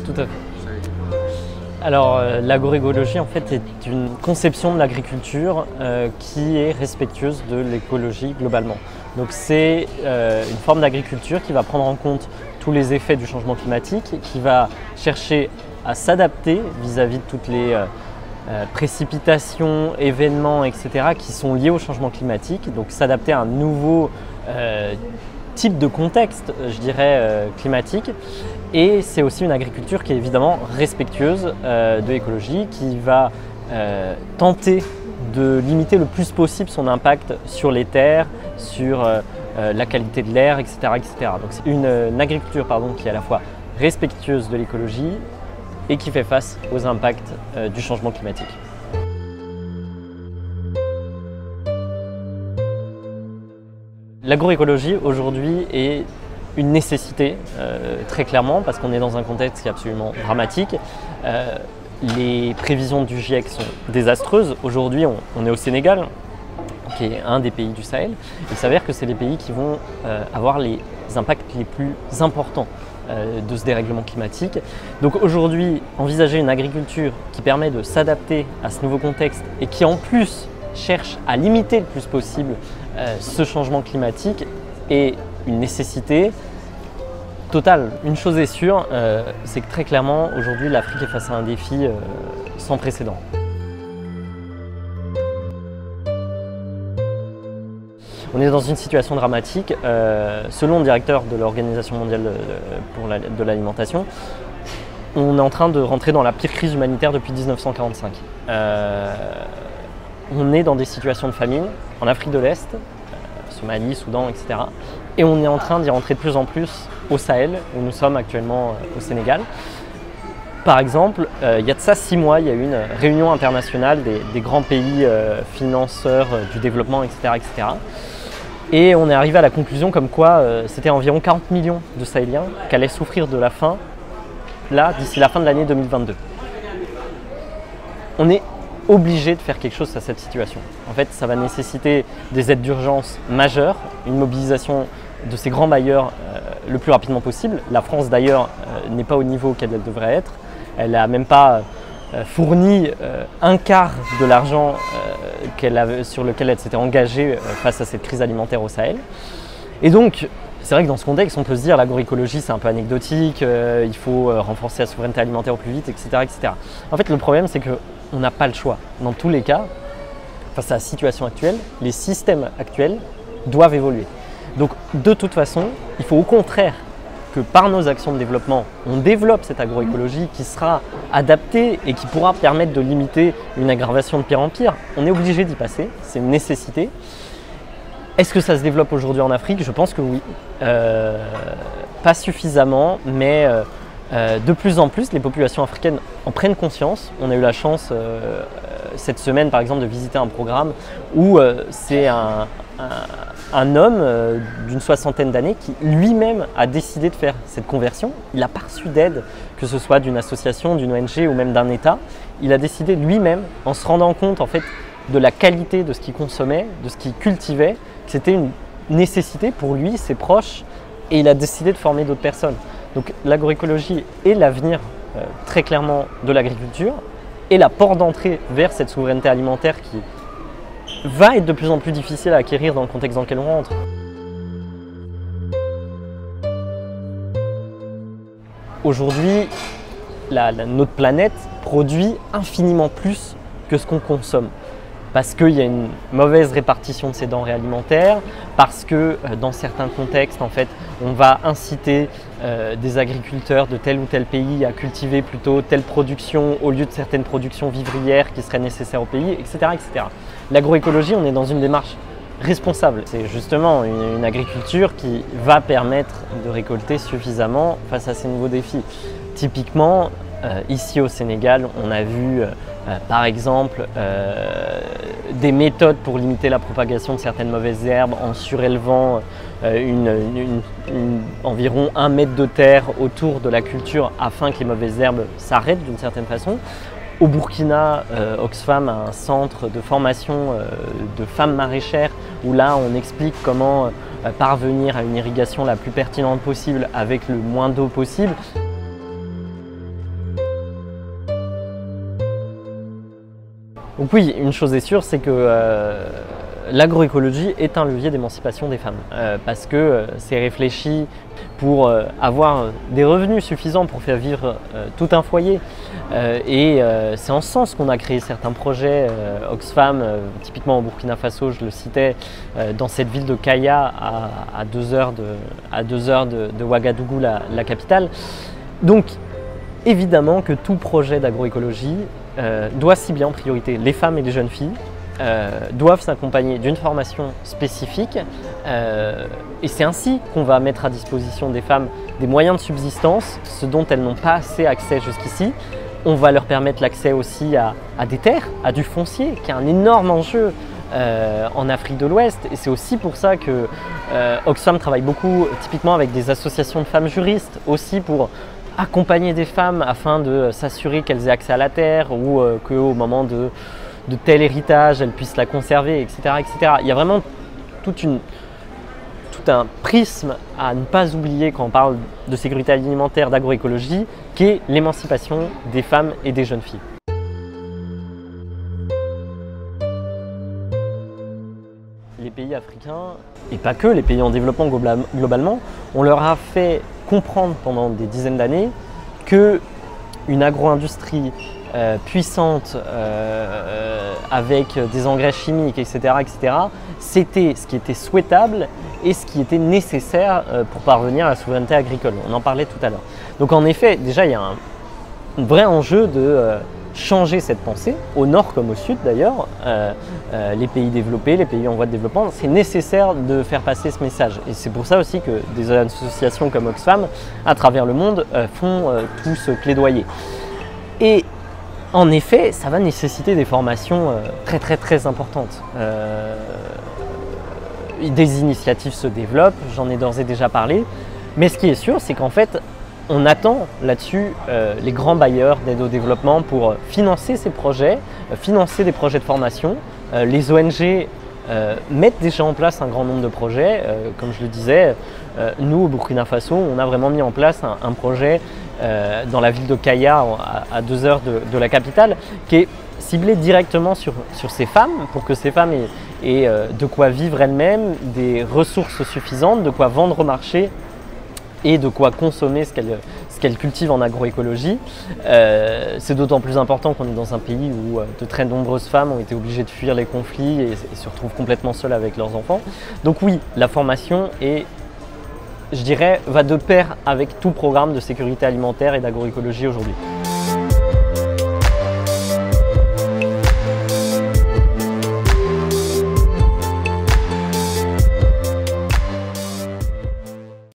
Tout à fait. Alors, l'agroécologie, en fait, est une conception de l'agriculture qui est respectueuse de l'écologie globalement. Donc, c'est une forme d'agriculture qui va prendre en compte tous les effets du changement climatique, qui va chercher à s'adapter vis-à-vis de toutes les précipitations, événements, etc. qui sont liés au changement climatique. Donc, s'adapter à un nouveau type de contexte, je dirais, climatique. Et c'est aussi une agriculture qui est évidemment respectueuse de l'écologie, qui va tenter de limiter le plus possible son impact sur les terres, sur la qualité de l'air, etc., etc. Donc c'est une agriculture qui est à la fois respectueuse de l'écologie et qui fait face aux impacts du changement climatique. L'agroécologie aujourd'hui est une nécessité, très clairement, parce qu'on est dans un contexte qui est absolument dramatique. Les prévisions du GIEC sont désastreuses. Aujourd'hui, on est au Sénégal, qui est un des pays du Sahel. Il s'avère que c'est les pays qui vont avoir les impacts les plus importants de ce dérèglement climatique. Donc aujourd'hui, envisager une agriculture qui permet de s'adapter à ce nouveau contexte et qui en plus cherche à limiter le plus possible ce changement climatique est une nécessité totale. Une chose est sûre, c'est que très clairement, aujourd'hui, l'Afrique est face à un défi sans précédent. On est dans une situation dramatique. Selon le directeur de l'Organisation mondiale de l'alimentation, on est en train de rentrer dans la pire crise humanitaire depuis 1945. On est dans des situations de famine en Afrique de l'Est, Somalie, Soudan, etc. Et on est en train d'y rentrer de plus en plus au Sahel, où nous sommes actuellement au Sénégal. Par exemple, il y a de ça 6 mois, il y a eu une réunion internationale des grands pays financeurs du développement, etc., etc. Et on est arrivé à la conclusion comme quoi c'était environ 40 millions de Sahéliens qui allaient souffrir de la faim là, d'ici la fin de l'année 2022. On est obligé de faire quelque chose à cette situation. En fait, ça va nécessiter des aides d'urgence majeures, une mobilisation de ces grands bailleurs le plus rapidement possible. La France d'ailleurs n'est pas au niveau auquel elle devrait être. Elle n'a même pas fourni un quart de l'argent sur lequel elle s'était engagée face à cette crise alimentaire au Sahel. Et donc, c'est vrai que dans ce contexte, on peut se dire l'agroécologie c'est un peu anecdotique, il faut renforcer la souveraineté alimentaire au plus vite, etc., etc. En fait, le problème c'est qu'on n'a pas le choix. Dans tous les cas, face à la situation actuelle, les systèmes actuels doivent évoluer. Donc de toute façon, il faut au contraire que par nos actions de développement, on développe cette agroécologie qui sera adaptée et qui pourra permettre de limiter une aggravation de pire en pire. On est obligé d'y passer, c'est une nécessité. Est-ce que ça se développe aujourd'hui en Afrique? Je pense que oui. Pas suffisamment, mais de plus en plus, les populations africaines en prennent conscience. On a eu la chance cette semaine, par exemple, de visiter un programme où c'est un homme d'une 60aine d'années qui lui-même a décidé de faire cette conversion. Il n'a pas reçu d'aide, que ce soit d'une association, d'une ONG ou même d'un État. Il a décidé lui-même, en se rendant compte en fait, de la qualité de ce qu'il consommait, de ce qu'il cultivait, que c'était une nécessité pour lui, ses proches, et il a décidé de former d'autres personnes. Donc l'agroécologie est l'avenir très clairement de l'agriculture et la porte d'entrée vers cette souveraineté alimentaire qui va être de plus en plus difficile à acquérir dans le contexte dans lequel on rentre. Aujourd'hui, notre planète produit infiniment plus que ce qu'on consomme. Parce qu'il y a une mauvaise répartition de ces denrées alimentaires, parce que dans certains contextes, en fait, on va inciter des agriculteurs de tel ou tel pays à cultiver plutôt telle production au lieu de certaines productions vivrières qui seraient nécessaires au pays, etc., etc. L'agroécologie, on est dans une démarche responsable. C'est justement une agriculture qui va permettre de récolter suffisamment face à ces nouveaux défis. Typiquement, ici au Sénégal, on a vu par exemple des méthodes pour limiter la propagation de certaines mauvaises herbes en surélevant environ 1 mètre de terre autour de la culture afin que les mauvaises herbes s'arrêtent d'une certaine façon. Au Burkina, Oxfam a un centre de formation de femmes maraîchères où là on explique comment parvenir à une irrigation la plus pertinente possible avec le moins d'eau possible. Donc oui, une chose est sûre, c'est que l'agroécologie est un levier d'émancipation des femmes parce que c'est réfléchi pour avoir des revenus suffisants pour faire vivre tout un foyer. C'est en ce sens qu'on a créé certains projets. Oxfam, typiquement au Burkina Faso, je le citais, dans cette ville de Kaya à 2 heures de Ouagadougou, la capitale. Donc évidemment que tout projet d'agroécologie doit cibler en priorité les femmes et les jeunes filles, doivent s'accompagner d'une formation spécifique et c'est ainsi qu'on va mettre à disposition des femmes des moyens de subsistance, ce dont elles n'ont pas assez accès jusqu'ici. On va leur permettre l'accès aussi à des terres, à du foncier, qui est un énorme enjeu en Afrique de l'Ouest. Et c'est aussi pour ça que Oxfam travaille beaucoup typiquement avec des associations de femmes juristes, aussi pour accompagner des femmes afin de s'assurer qu'elles aient accès à la terre ou qu'au moment de tel héritage, elles puissent la conserver, etc., etc. Il y a vraiment tout un prisme à ne pas oublier quand on parle de sécurité alimentaire, d'agroécologie, qui est l'émancipation des femmes et des jeunes filles. Les pays africains, et pas que, les pays en développement globalement, on leur a fait comprendre pendant des dizaines d'années qu'une agro-industrie puissante avec des engrais chimiques, etc., c'était ce qui était souhaitable et ce qui était nécessaire pour parvenir à la souveraineté agricole. On en parlait tout à l'heure. Donc en effet, déjà, il y a un vrai enjeu de changer cette pensée, au nord comme au sud d'ailleurs, les pays développés, les pays en voie de développement, c'est nécessaire de faire passer ce message. Et c'est pour ça aussi que des associations comme Oxfam, à travers le monde, font tout ce plaidoyer. Et en effet, ça va nécessiter des formations très importantes. Des initiatives se développent, j'en ai d'ores et déjà parlé, mais ce qui est sûr, c'est qu'en fait, on attend là-dessus les grands bailleurs d'aide au développement pour financer ces projets, financer des projets de formation. Les ONG mettent déjà en place un grand nombre de projets. Comme je le disais, nous au Burkina Faso, on a vraiment mis en place un projet dans la ville de Kaya, à 2 heures de la capitale, qui est ciblé directement sur ces femmes, pour que ces femmes aient de quoi vivre elles-mêmes, des ressources suffisantes, de quoi vendre au marché et de quoi consommer ce qu'elles cultivent en agroécologie. C'est d'autant plus important qu'on est dans un pays où de très nombreuses femmes ont été obligées de fuir les conflits et se retrouvent complètement seules avec leurs enfants. Donc oui, la formation est, je dirais, va de pair avec tout programme de sécurité alimentaire et d'agroécologie aujourd'hui.